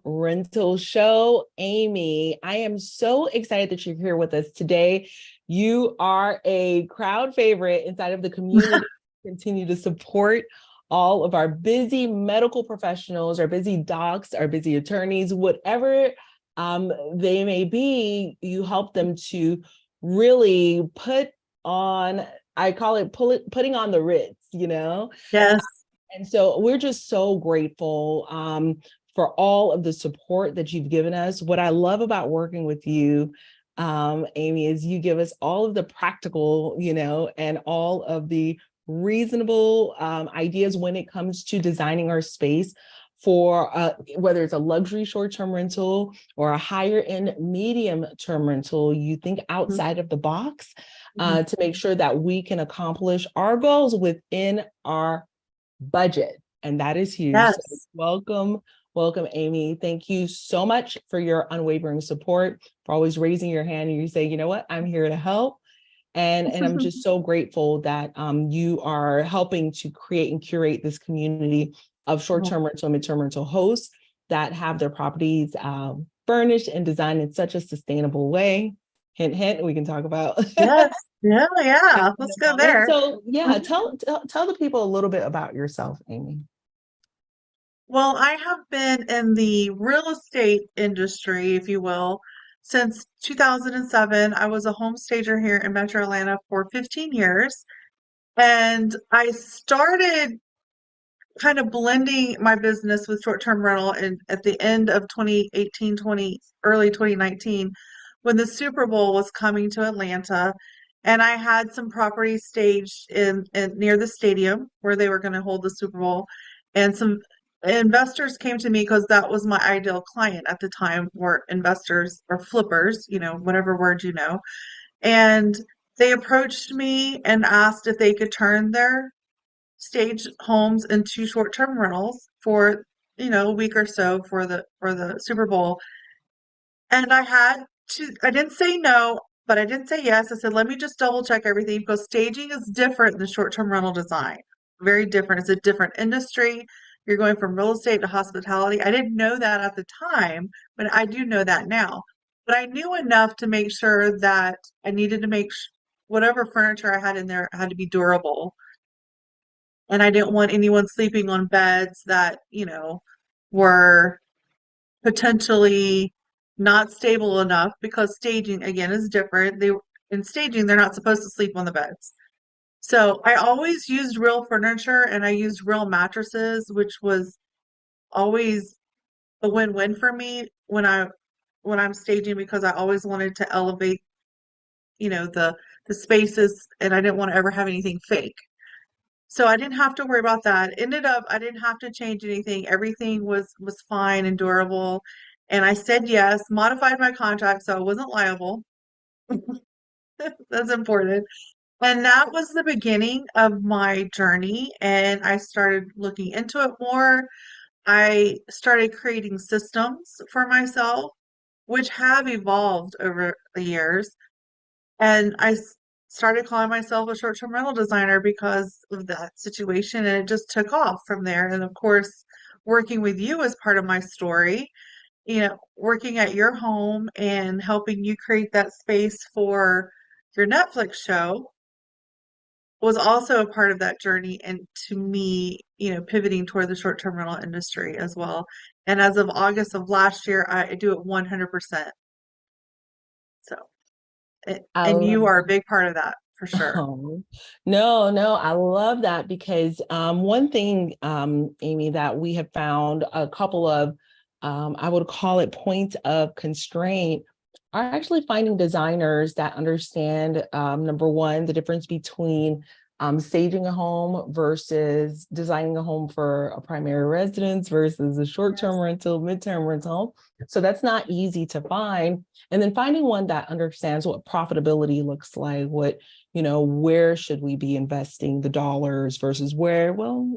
Rental Show. Amy, I am so excited that you're here with us today. You are a crowd favorite inside of the community. Continue to support all of our busy medical professionals, our busy docs, our busy attorneys, whatever they may be. You help them to really put on, I call it putting on the Ritz, Yes. And so we're just so grateful for all of the support that you've given us. What I love about working with you, Amy, is you give us all of the practical, and all of the reasonable ideas when it comes to designing our space for whether it's a luxury short-term rental or a higher end medium-term rental. You think outside of the box to make sure that we can accomplish our goals within our budget. And that is huge. So Yes. welcome, Amy. Thank you so much for your unwavering support, for always raising your hand and you say, you know what, I'm here to help. And I'm just so grateful that you are helping to create and curate this community of short-term rental, mid-term rental hosts that have their properties furnished and designed in such a sustainable way. Hint, hint, we can talk about. Yes. Yeah. Let's go And there. so, yeah, tell the people a little bit about yourself, Amy. Well, I have been in the real estate industry, if you will, since 2007. I was a home stager here in Metro Atlanta for 15 years. And I started kind of blending my business with short-term rental at the end of 2018, early 2019, when the Super Bowl was coming to Atlanta. And I had some property staged in near the stadium where they were going to hold the Super Bowl. And some investors came to me because that was my ideal client at the time, were investors or flippers, whatever word you know. And they approached me and asked if they could turn their stage homes into short-term rentals for, a week or so for the Super Bowl. And I didn't say no, but I didn't say yes. I said, let me just double check everything because staging is different than short-term rental design. Very different. It's a different industry. You're going from real estate to hospitality. I didn't know that at the time, but I do know that now. But I knew enough to make sure that I needed to whatever furniture I had in there had to be durable, and I didn't want anyone sleeping on beds that, were potentially not stable enough because staging again is different. In staging, they're not supposed to sleep on the beds. So I always used real furniture and I used real mattresses, which was always a win-win for me when I'm staging, because I always wanted to elevate, the spaces, and I didn't want to ever have anything fake. So I didn't have to worry about that. Ended up, I didn't have to change anything. Everything was fine and durable. And I said yes, modified my contract so I wasn't liable. That's important. And that was the beginning of my journey. And I started looking into it more. I started creating systems for myself, which have evolved over the years. And started calling myself a short-term rental designer because of that situation, and it just took off from there. And of course, working with you as part of my story, working at your home and helping you create that space for your Netflix show was also a part of that journey. And to me, pivoting toward the short-term rental industry as well. And as of August of last year, I do it 100%. So, I and love you are a that. big part of that for sure. Oh, no, I love that because one thing, Amy, that we have found a couple of, I would call it points of constraint, are actually finding designers that understand, number one, the difference between staging a home versus designing a home for a primary residence versus a short-term Yes. rental, mid-term rental. So that's not easy to find. And then finding one that understands what profitability looks like, where should we be investing the dollars versus where, well,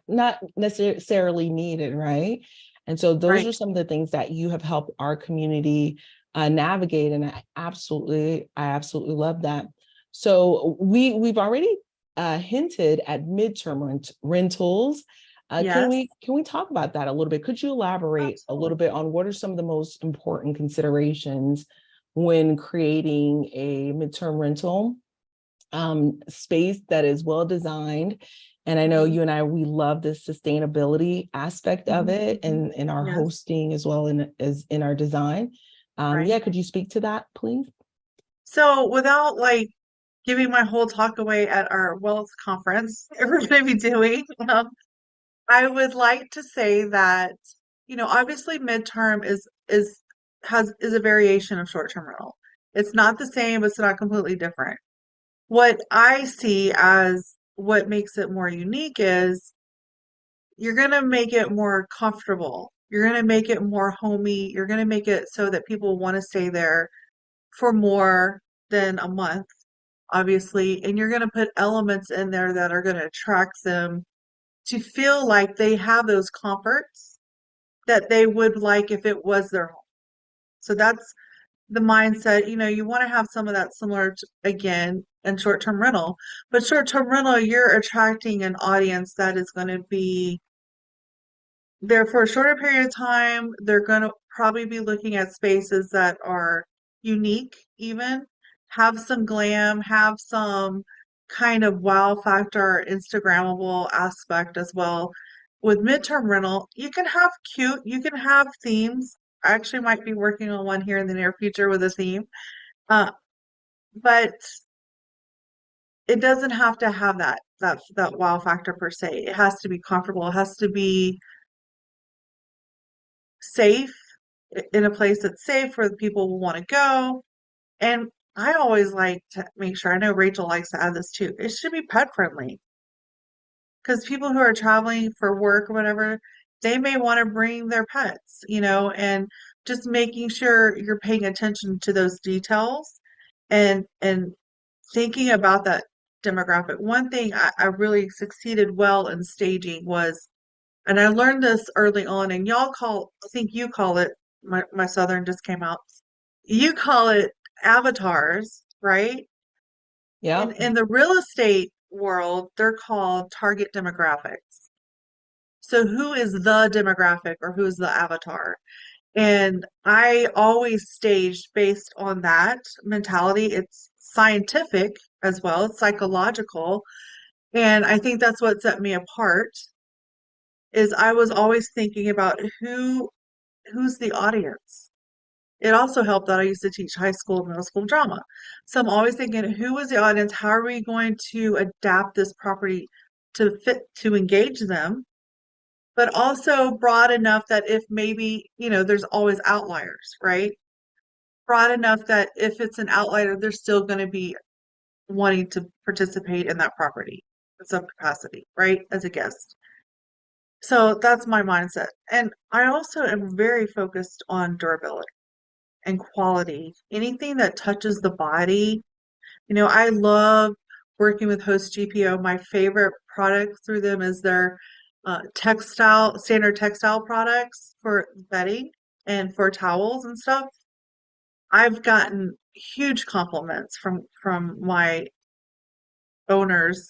not necessarily needed, right? And so those Right. are some of the things that you have helped our community navigate, and I absolutely love that. So we've already hinted at midterm rentals. Yes, Can we talk about that a little bit? Could you elaborate a little absolutely. bit on what are some of the most important considerations when creating a midterm rental space that is well designed? And I know Mhm, you and I, we love the sustainability aspect of mhm, it mhm. and in our Yes, hosting as well as in our design. right. Yeah, could you speak to that, please? So without like giving my whole talk away at our Wellness conference we're going to be doing, I would like to say that, obviously midterm is a variation of short-term rental. It's not the same, it's not completely different. What I see as what makes it more unique is you're going to make it more comfortable. You're going to make it more homey. You're going to make it so that people want to stay there for more than a month, obviously. And you're going to put elements in there that are going to attract them to feel like they have those comforts that they would like if it was their home. So that's the mindset. You want to have some of that similar to, again, in short-term rental. But short-term rental, you're attracting an audience that is going to be there for a shorter period of time. They're going to probably be looking at spaces that are unique, even have some glam, have some kind of wow factor, Instagrammable aspect as well. With midterm rental, you can have cute, you can have themes. I actually might be working on one here in the near future with a theme. Uh, but it doesn't have to have that wow factor per se. It has to be comfortable. It has to be safe in a place that's safe where the people will want to go. And I always like to make sure, I know Rachel likes to add this too. It should be pet friendly because people who are traveling for work or whatever, they may want to bring their pets, and just making sure you're paying attention to those details and thinking about that demographic. One thing I really succeeded well in staging was, and I learned this early on, and I think you call it, my Southern just came out. You call it avatars, right? Yeah. In the real estate world, they're called target demographics. So who is the demographic or who's the avatar? And I always staged based on that mentality. It's scientific as well, it's psychological. And I think that's what set me apart is I was always thinking about who's the audience. It also helped that I used to teach high school and middle school drama. So I'm always thinking, who is the audience? How are we going to adapt this property to fit to engage them, but also broad enough that if maybe, there's always outliers, right? Broad enough that if it's an outlier, they're still going to be wanting to participate in that property in some capacity, right? As a guest. So that's my mindset. And I also am very focused on durability and quality. Anything that touches the body. I love working with Host GPO. My favorite product through them is their standard textile products for bedding and for towels and stuff. I've gotten huge compliments from my owners,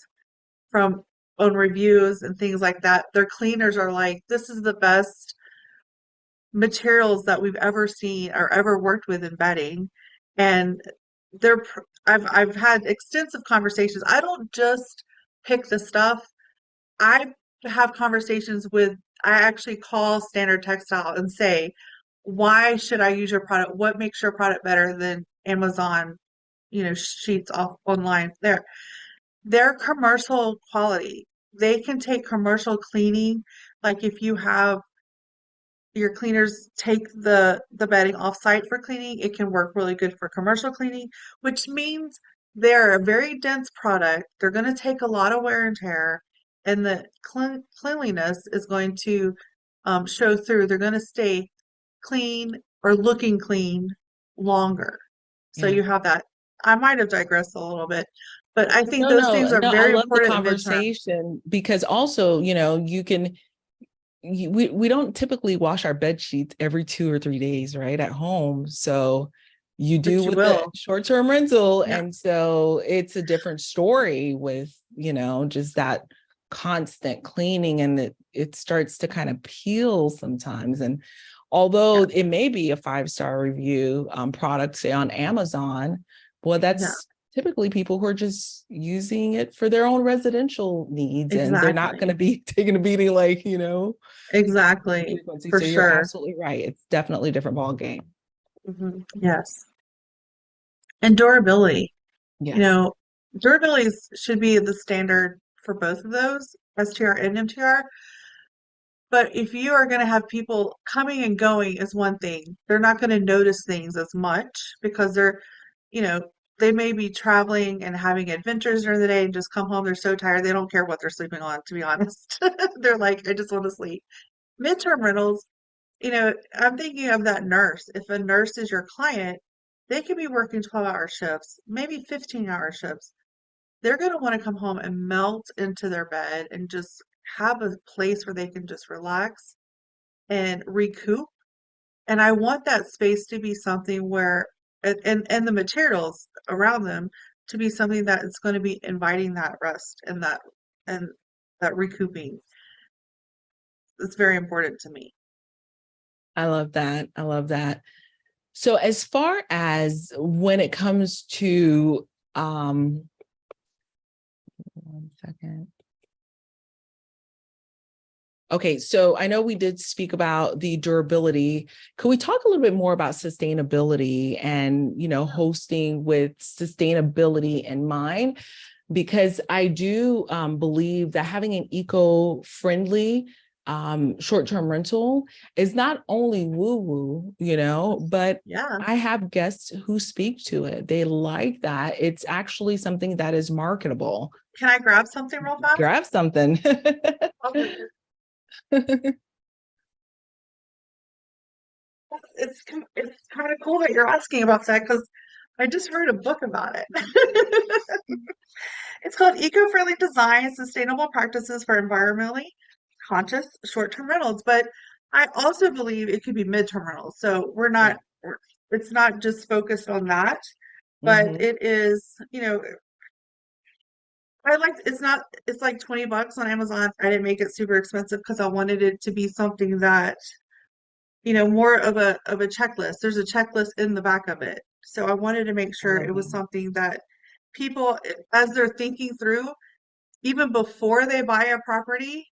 from own reviews and things like that. Their cleaners are like, this is the best materials that we've ever seen or ever worked with in bedding. And I've had extensive conversations. I don't just pick the stuff. I have conversations with, I actually call Standard Textile and say, why should I use your product? What makes your product better than Amazon, sheets off online? They're commercial quality. They can take commercial cleaning. Like if you have your cleaners take the bedding off site for cleaning, it can work really good for commercial cleaning, which means they're a very dense product. They're going to take a lot of wear and tear, and the cleanliness is going to show through. They're going to stay clean or looking clean longer. So Yeah. you have that. I might have digressed a little bit, but I think No, those no, things are no. I very love the important in midterm. conversation because also, you can we don't typically wash our bed sheets every 2 or 3 days, right, at home. So you do But you with the will. short-term rental, Yeah. and so it's a different story with just that constant cleaning, and it starts to kind of peel sometimes. And although Yeah. it may be a 5-star review product, say on Amazon, well, Yeah. that's typically people who are just using it for their own residential needs, and they're not going Exactly. to be taking a beating like, Exactly. frequency. For So you're sure. absolutely right. It's definitely a different ball game. Yes. And durability. You Yes. know, should be the standard for both of those, STR and MTR. But if you are going to have people coming and going is one thing. They're not going to notice things as much because you know, they may be traveling and having adventures during the day and just come home. They're so tired. They don't care what they're sleeping on, to be honest. They're like, I just want to sleep. Midterm rentals, I'm thinking of that nurse. If a nurse is your client, they could be working 12-hour shifts, maybe 15-hour shifts. They're going to want to come home and melt into their bed and just have a place where they can just relax and recoup. And I want that space to be something where, and the materials around them to be something that is going to be inviting that rest and that recouping. It's very important to me. I love that. I love that. So as far as when it comes to, one second. Okay, so I know we did speak about the durability. Could we talk a little bit more about sustainability and, hosting with sustainability in mind? Because I do believe that having an eco-friendly short-term rental is not only woo-woo, but Yeah. I have guests who speak to it. They like that. It's actually something that is marketable. Can I grab something real fast? Grab something. Okay. It's kind of cool that you're asking about that because I just read a book about it. It's called Eco-Friendly Design, Sustainable Practices for Environmentally Conscious Short-Term Rentals. But I also believe it could be mid-term rentals. So Yeah. it's not just focused on that, but Hmm. it is, it's like $20 on Amazon. I didn't make it super expensive because I wanted it to be something that, more of a checklist. There's a checklist in the back of it. So I wanted to make I sure love it was that. something that people, as they're thinking through, even before they buy a property,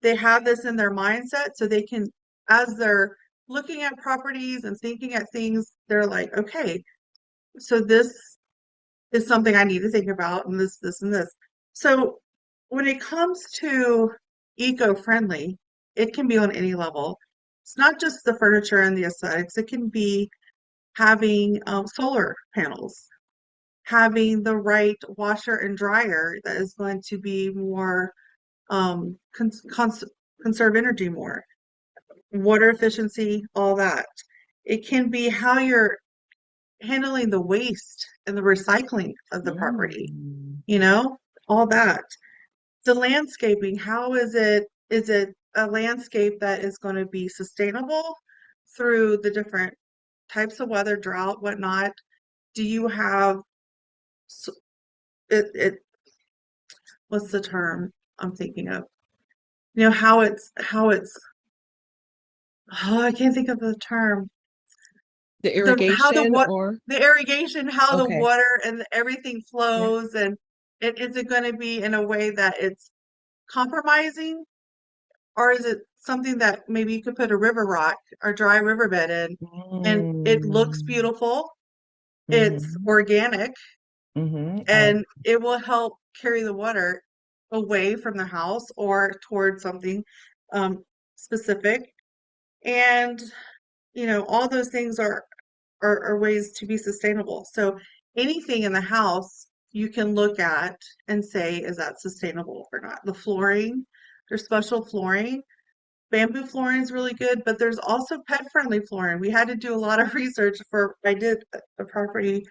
they have this in their mindset so they can, as they're looking at properties and thinking at things, they're like, okay, so this is something I need to think about, and this, and this. So when it comes to eco-friendly, it can be on any level. It's not just the furniture and the aesthetics. It can be having solar panels, having the right washer and dryer that is going to be more conserve energy more, water efficiency, all that. It can be how you're handling the waste and the recycling of the property, Mm. you know, all that. The landscaping, how is it a landscape that is going to be sustainable through the different types of weather, drought, whatnot? Do you have it what's the term I'm thinking of? How it's oh, I can't think of the term. The The how the irrigation what or the irrigation, how the okay. water and everything Yeah. flows, and is it going to be in a way that it's compromising, or is it something that maybe you could put a river rock or dry riverbed in and it looks Mm. beautiful, it's Hmm. organic, Hmm. I love. and it will help carry the water away from the house or towards something um, specific. And all those things are ways to be sustainable. So anything in the house you can look at and say, is that sustainable or not? The flooring, there's special flooring. Bamboo flooring is really good, but there's also pet-friendly flooring. We had to do a lot of research I did a property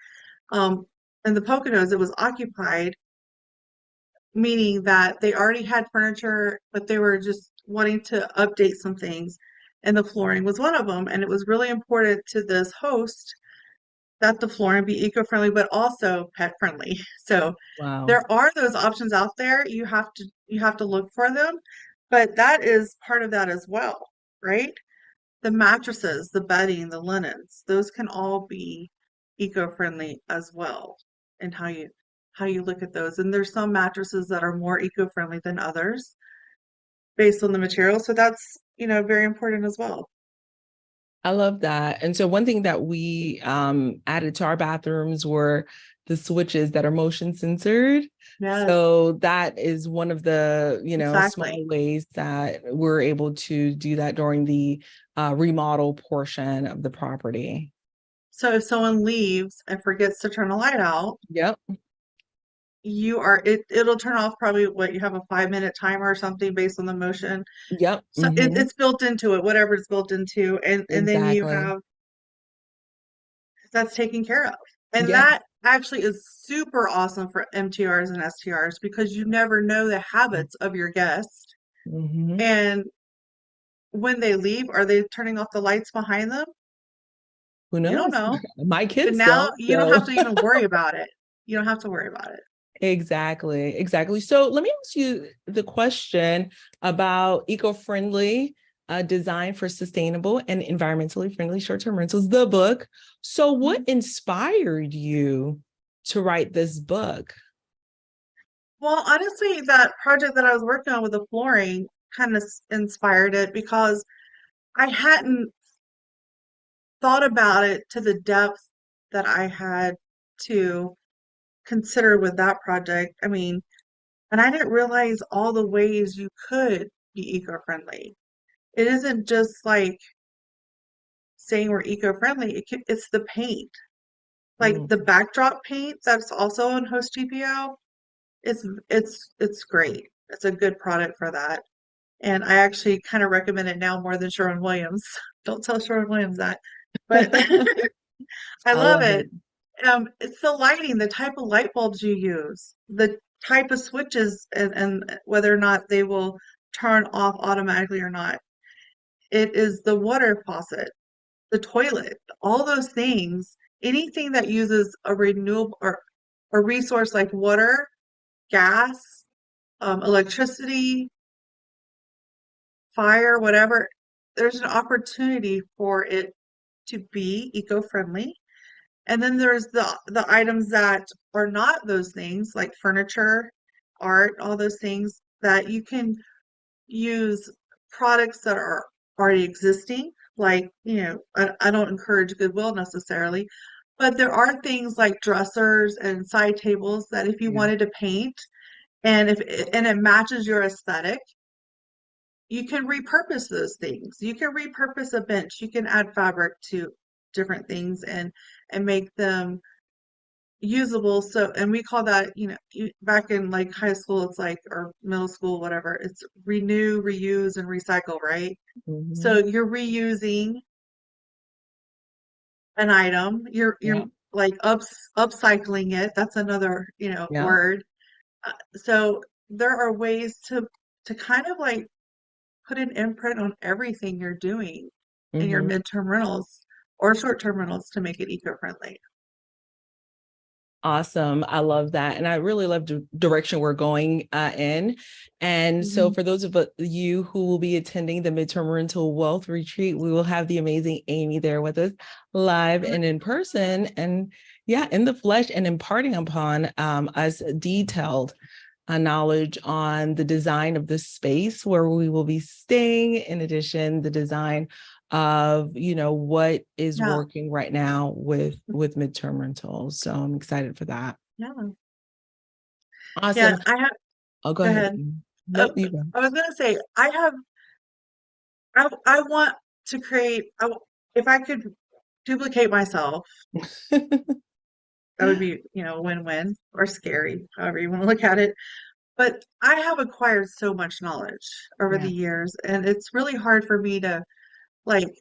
um, in the Poconos. It was occupied, meaning that they already had furniture, but they were just wanting to update some things, and the flooring was one of them. And it was really important to this host that the flooring be eco-friendly, but also pet friendly. So Wow. there are those options out there. You have to look for them, but that is part of that as well, right? The mattresses, the bedding, the linens, those can all be eco-friendly as well. And how you look at those. And there's some mattresses that are more eco-friendly than others based on the material. So that's, very important as well. I love that. And so one thing that we added to our bathrooms were the switches that are motion censored. Yes, So that is one of the, exactly. small ways that we're able to do that during the remodel portion of the property. So if someone leaves and forgets to turn a light out, Yep. it'll turn off probably what you have a 5-minute timer or something based on the motion. Yep. So it's built into it, whatever it's built into, and then you Exactly. have that's taken care of. And Yeah. that actually is super awesome for MTRs and STRs because you never know the habits of your guest. Hmm. And when they leave, are they turning off the lights behind them? Who You don't knows? know. My But kids now don't. you don't So have to even worry about it. You don't have to worry about it. exactly, exactly. So let me ask you the question about eco-friendly design for sustainable and environmentally friendly short-term rentals, the book. So what Mhm. inspired you to write this book? Well, honestly, that project that I was working on with the flooring kind of inspired it because I hadn't thought about it to the depth that I had to consider with that project. I mean, and I didn't realize all the ways you could be eco-friendly. It isn't just like saying we're eco-friendly, it's the paint. Like Mm, the backdrop paint that's also on Host GPO, it's great. It's a good product for that. And I actually kind of recommend it now more than Sherwin-Williams. Don't tell Sherwin-Williams that. But I I love love it. it. It's the lighting, the type of light bulbs you use, the type of switches, and whether or not they will turn off automatically or not. It is the water faucet, the toilet, all those things. Anything that uses a renewable or a resource like water, gas, electricity, fire, whatever, there's an opportunity for it to be eco-friendly. And then there's the items that are not those things, like furniture, art, all those things that you can use products that are already existing. Like, I don't encourage Goodwill necessarily, but there are things like dressers and side tables that if you Yeah. wanted to paint and it matches your aesthetic, you can repurpose those things. You can repurpose a bench. You can add fabric to different things and make them usable. So, and we call that, back in like high school, it's like, or middle school, whatever, it's renew, reuse, and recycle, right? So Mhm. you're reusing an item, you're Yeah. like upcycling it. That's another, Yeah. word. So there are ways to kind of like put an imprint on everything you're doing in your Hmm. midterm rentals or short-term rentals to make it eco-friendly. Awesome. I love that. And I really love the direction we're going in. And so, Mhm. for those of you who will be attending the Midterm Rental Wealth Retreat, we will have the amazing Amy there with us live and in person. And yeah, in the flesh and imparting upon us detailed knowledge on the design of the space where we will be staying. In addition, the design of what is Yeah, working right now with midterm rentals. So I'm excited for that. yeah, yeah. Awesome. I have. I'll go Go ahead. ahead. Nope, you go. I was gonna say I have. I want to create. If I could duplicate myself, that would be, win-win or scary, however you want to look at it. But I have acquired so much knowledge over the Yeah. years, and it's really hard for me to like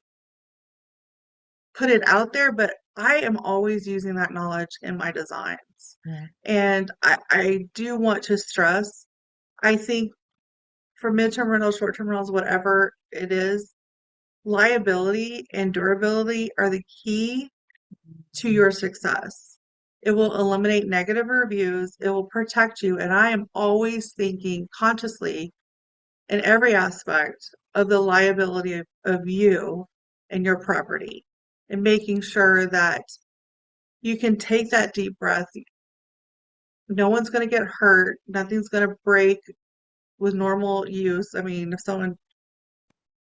put it out there, but I am always using that knowledge in my designs. Yeah. And I do want to stress, I think for midterm rentals, short-term rentals, whatever it is, liability and durability are the key to your success. It will eliminate negative reviews. It will protect you. And I am always thinking consciously in every aspect of the liability of you and your property and making sure that you can take that deep breath. No one's going to get hurt. Nothing's going to break with normal use. I mean, if someone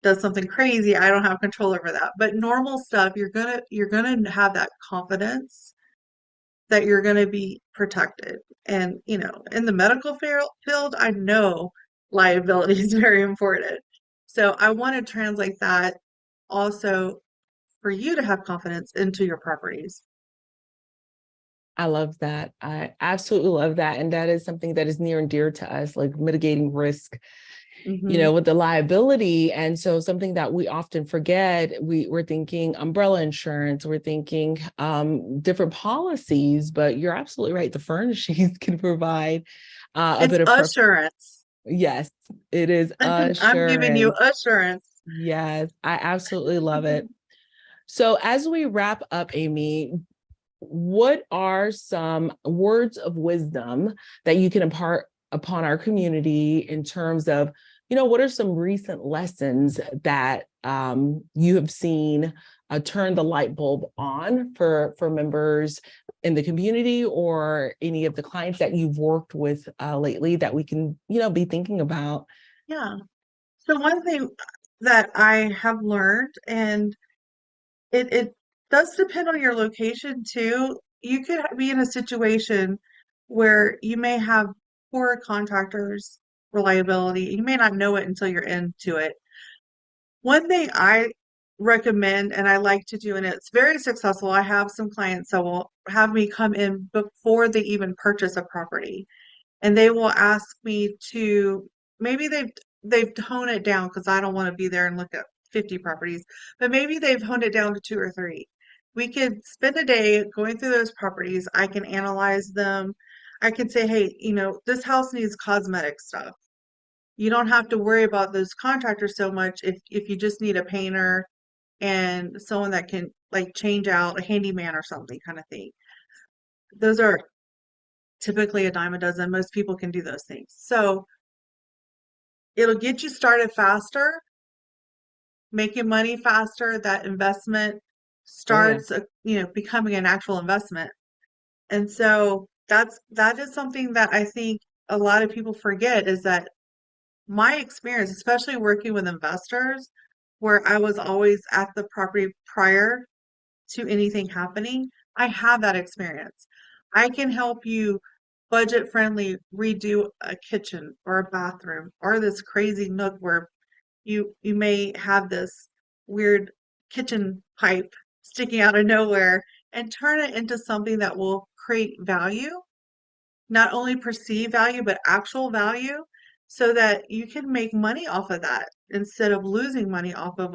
does something crazy, I don't have control over that. But normal stuff, you're gonna have that confidence that you're gonna be protected. And in the medical field, I know liability is very important. So I want to translate that also for you to have confidence into your properties. I love that. I absolutely love that. And that is something that is near and dear to us, like mitigating risk, Hmm. with the liability. And so something that we often forget, we're thinking umbrella insurance, we're thinking different policies, but you're absolutely right. The furnishings can provide a It's bit of, assurance. yes, it is I'm giving you assurance. assurance. Yes, I absolutely love it. So as we wrap up, Amy, what are some words of wisdom that you can impart upon our community in terms of, what are some recent lessons that you have seen turn the light bulb on for members in the community or any of the clients that you've worked with lately that we can, be thinking about? Yeah. So one thing that I have learned, and it does depend on your location too. You could be in a situation where you may have poor contractors reliability. You may not know it until you're into it. One thing I recommend and I like to do, and it's very successful. I have some clients that will have me come in before they even purchase a property, and they will ask me to maybe they've toned it down because I don't want to be there and look at 50 properties, but maybe they've honed it down to two or three. We could spend a day going through those properties. I can analyze them. I can say, hey, this house needs cosmetic stuff. You don't have to worry about those contractors so much if you just need a painter and someone that can like change out a handyman or something kind of thing. Those are typically a dime a dozen. Most people can do those things. So it'll get you started faster, making money faster. That investment Oh, yeah. starts, becoming an actual investment. And so that is something that I think a lot of people forget is that my experience, especially working with investors, where I was always at the property prior to anything happening, I have that experience. I can help you budget friendly redo a kitchen or a bathroom or this crazy nook where you may have this weird kitchen pipe sticking out of nowhere and turn it into something that will create value, not only perceived value, but actual value, so that you can make money off of that instead of losing money off of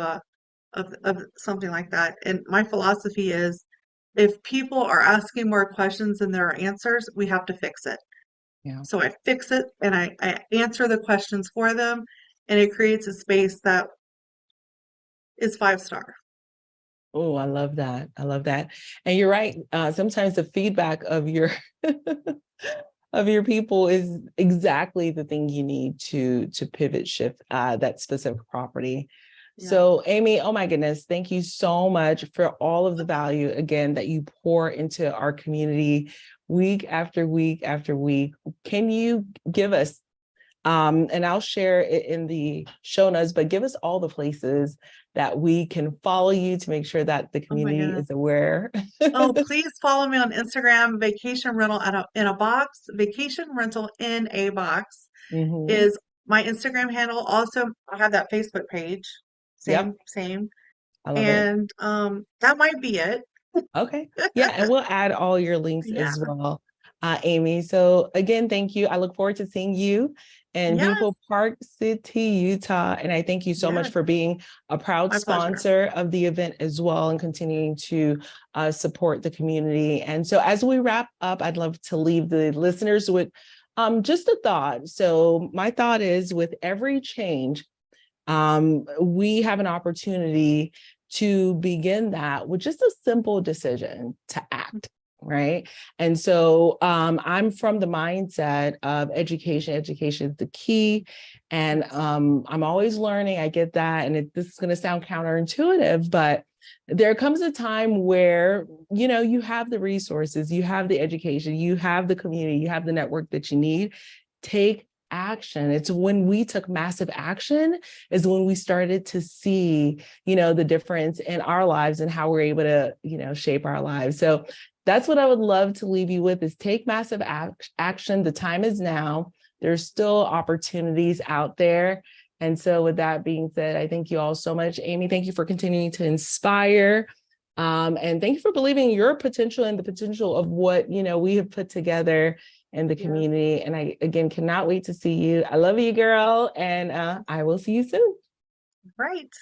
of something like that. And my philosophy is if people are asking more questions than there are answers, we have to fix it. Yeah. So I fix it and I answer the questions for them, and it creates a space that is 5 star. Oh, I love that. I love that. And you're right. Sometimes the feedback of your of your people is exactly the thing you need to pivot shift that specific property. Yeah. So, Amy, oh my goodness, thank you so much for all of the value again that you pour into our community week after week after week. Can you give us and I'll share it in the show notes, but give us all the places that we can follow you to make sure that the Oh my community goodness. is aware. Oh, please follow me on Instagram, vacation rental in a box. Vacation rental in a box Mhm. is my Instagram handle. Also, I have that Facebook page. Yep, Same. I love it. And that might be it. Okay. Yeah, and we'll add all your links Yeah. as well, Amy. So again, thank you. I look forward to seeing you in Yes. beautiful Park City, Utah. And I thank you so much Yes. for being a proud My pleasure. sponsor of the event as well and continuing to support the community. And so as we wrap up, I'd love to leave the listeners with just a thought. So my thought is with every change, we have an opportunity to begin that with just a simple decision to act. Right. And so I'm from the mindset of education. Education is the key. And I'm always learning. I get that. And this is going to sound counterintuitive, but there comes a time where, you know, you have the resources, you have the education, you have the community, you have the network that you need. Take action. It's when we took massive action is when we started to see, you know, the difference in our lives and how we're able to, you know, shape our lives. So that's what I would love to leave you with, is take massive action. The time is now. There's still opportunities out there. And so with that being said, I thank you all so much. Amy, thank you for continuing to inspire. And thank you for believing in your potential and the potential of what, you know, we have put together in the community. And I, again, cannot wait to see you. I love you, girl. And I will see you soon. Right.